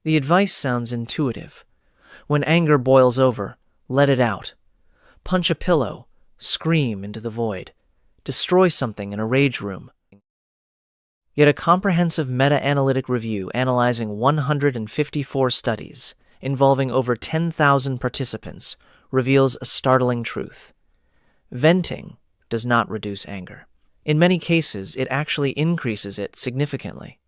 The advice sounds intuitive. When anger boils over, let it out. Punch a pillow, scream into the void, destroy something in a rage room. Yet a comprehensive meta-analytic review analyzing 154 studies involving over 10,000 participants reveals a startling truth. Venting does not reduce anger. In many cases, it actually increases it significantly.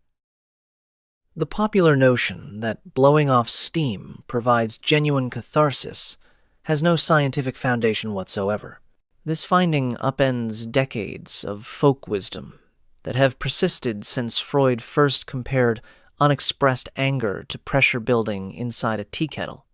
The popular notion that blowing off steam provides genuine catharsis has no scientific foundation whatsoever. This finding upends decades of folk wisdom that have persisted since Freud first compared unexpressed anger to pressure building inside a tea kettle.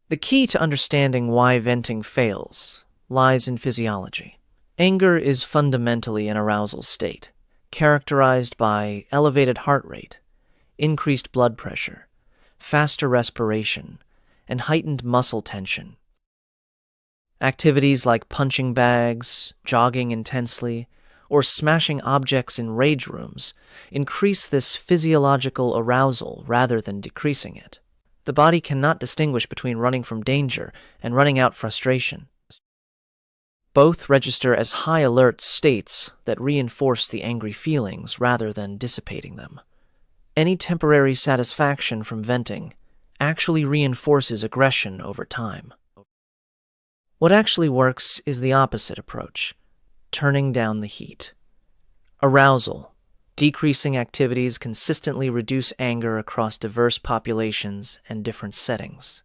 The key to understanding why venting fails lies in physiology. Anger is fundamentally an arousal state, characterized by elevated heart rate, increased blood pressure, faster respiration, and heightened muscle tension. Activities like punching bags, jogging intensely, or smashing objects in rage rooms increase this physiological arousal rather than decreasing it. The body cannot distinguish between running from danger and running out frustration. Both register as high alert states that reinforce the angry feelings rather than dissipating them. Any temporary satisfaction from venting actually reinforces aggression over time. What actually works is the opposite approach, turning down the heat. Arousal, decreasing activities consistently reduce anger across diverse populations and different settings.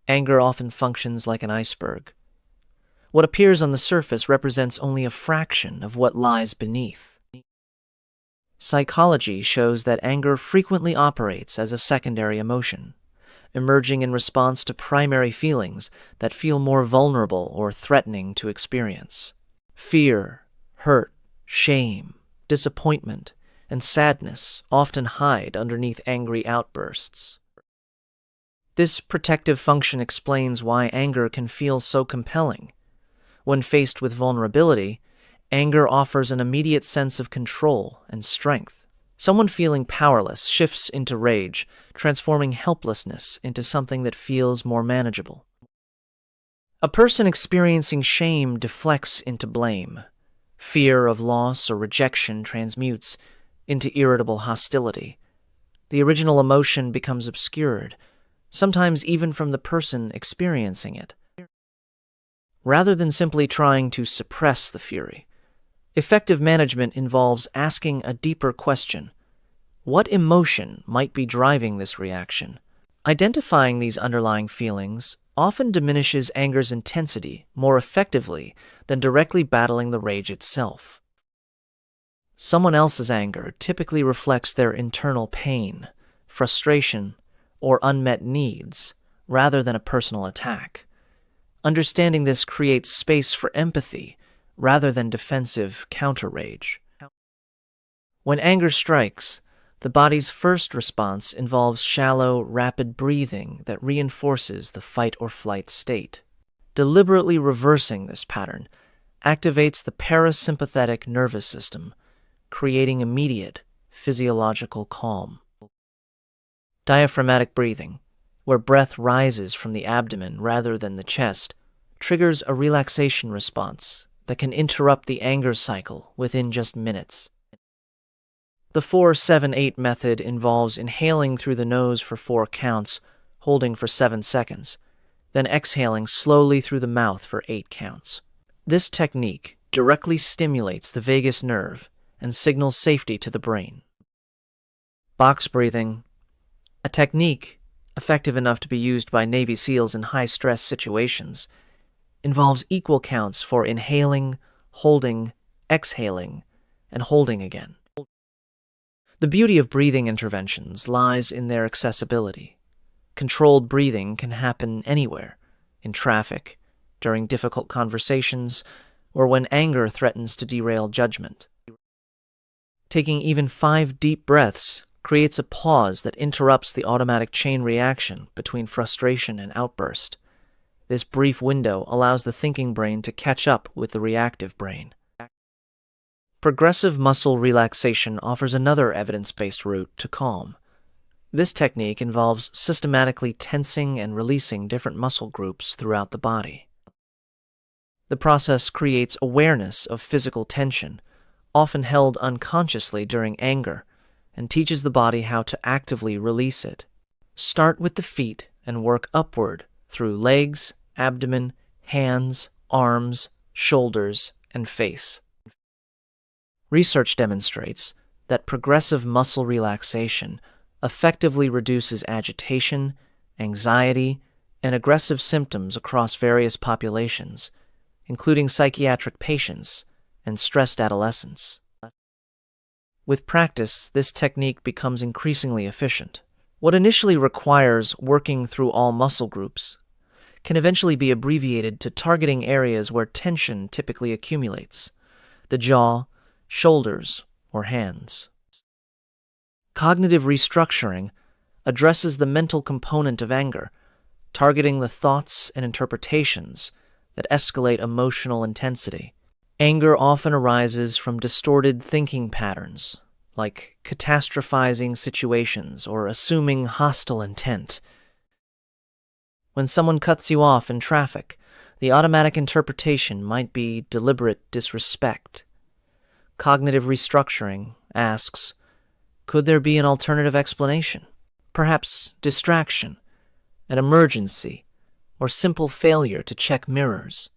Anger often functions like an iceberg. What appears on the surface represents only a fraction of what lies beneath. Psychology shows that anger frequently operates as a secondary emotion, emerging in response to primary feelings that feel more vulnerable or threatening to experience. Fear, hurt, shame, disappointment, and sadness often hide underneath angry outbursts. This protective function explains why anger can feel so compelling. When faced with vulnerability, anger offers an immediate sense of control and strength. Someone feeling powerless shifts into rage, transforming helplessness into something that feels more manageable. A person experiencing shame deflects into blame. Fear of loss or rejection transmutes into irritable hostility. The original emotion becomes obscured, sometimes even from the person experiencing it. Rather than simply trying to suppress the fury, effective management involves asking a deeper question. What emotion might be driving this reaction? Identifying these underlying feelings often diminishes anger's intensity more effectively than directly battling the rage itself. Someone else's anger typically reflects their internal pain, frustration, or unmet needs, rather than a personal attack. Understanding this creates space for empathy rather than defensive counter-rage. When anger strikes, the body's first response involves shallow, rapid breathing that reinforces the fight-or-flight state. Deliberately reversing this pattern activates the parasympathetic nervous system, creating immediate physiological calm. Diaphragmatic breathing, where breath rises from the abdomen rather than the chest, triggers a relaxation response that can interrupt the anger cycle within just minutes. The 4-7-8 method involves inhaling through the nose for 4 counts, holding for 7 seconds, then exhaling slowly through the mouth for 8 counts. This technique directly stimulates the vagus nerve and signals safety to the brain. Box breathing, a technique effective enough to be used by Navy SEALs in high-stress situations, involves equal counts for inhaling, holding, exhaling, and holding again. The beauty of breathing interventions lies in their accessibility. Controlled breathing can happen anywhere, in traffic, during difficult conversations, or when anger threatens to derail judgment. Taking even 5 deep breaths creates a pause that interrupts the automatic chain reaction between frustration and outburst. This brief window allows the thinking brain to catch up with the reactive brain. Progressive muscle relaxation offers another evidence-based route to calm. This technique involves systematically tensing and releasing different muscle groups throughout the body. The process creates awareness of physical tension, often held unconsciously during anger, and teaches the body how to actively release it. Start with the feet and work upward through legs, abdomen, hands, arms, shoulders, and face. Research demonstrates that progressive muscle relaxation effectively reduces agitation, anxiety, and aggressive symptoms across various populations, including psychiatric patients and stressed adolescents. With practice, this technique becomes increasingly efficient. What initially requires working through all muscle groups can eventually be abbreviated to targeting areas where tension typically accumulates: the jaw, shoulders, or hands. Cognitive restructuring addresses the mental component of anger, targeting the thoughts and interpretations that escalate emotional intensity. Anger often arises from distorted thinking patterns, like catastrophizing situations or assuming hostile intent. When someone cuts you off in traffic, the automatic interpretation might be deliberate disrespect. Cognitive restructuring asks, could there be an alternative explanation? Perhaps distraction, an emergency, or simple failure to check mirrors.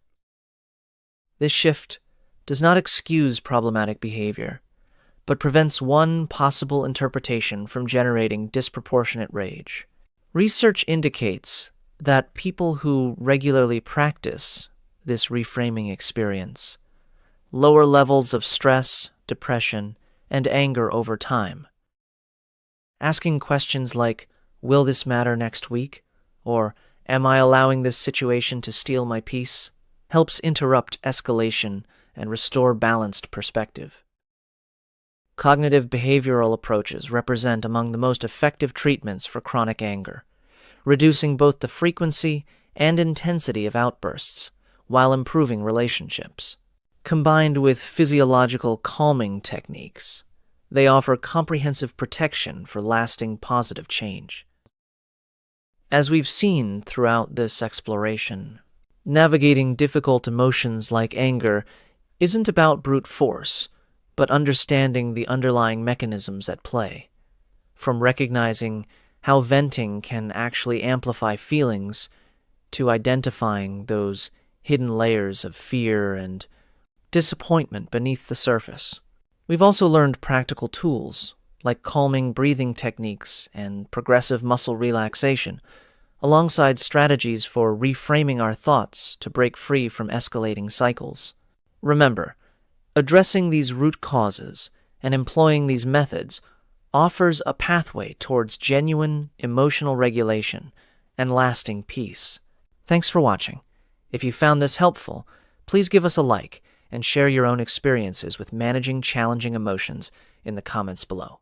This shift does not excuse problematic behavior, but prevents one possible interpretation from generating disproportionate rage. Research indicates that people who regularly practice this reframing experience lower levels of stress, depression, and anger over time. Asking questions like, will this matter next week? Or, am I allowing this situation to steal my peace? Helps interrupt escalation and restore balanced perspective. Cognitive behavioral approaches represent among the most effective treatments for chronic anger, reducing both the frequency and intensity of outbursts while improving relationships. Combined with physiological calming techniques, they offer comprehensive protection for lasting positive change. As we've seen throughout this exploration, navigating difficult emotions like anger isn't about brute force, but understanding the underlying mechanisms at play. From recognizing how venting can actually amplify feelings to identifying those hidden layers of fear and disappointment beneath the surface. We've also learned practical tools like calming breathing techniques and progressive muscle relaxation, alongside strategies for reframing our thoughts to break free from escalating cycles. Remember, addressing these root causes and employing these methods offers a pathway towards genuine emotional regulation and lasting peace. Thanks for watching. If you found this helpful, please give us a like and share your own experiences with managing challenging emotions in the comments below.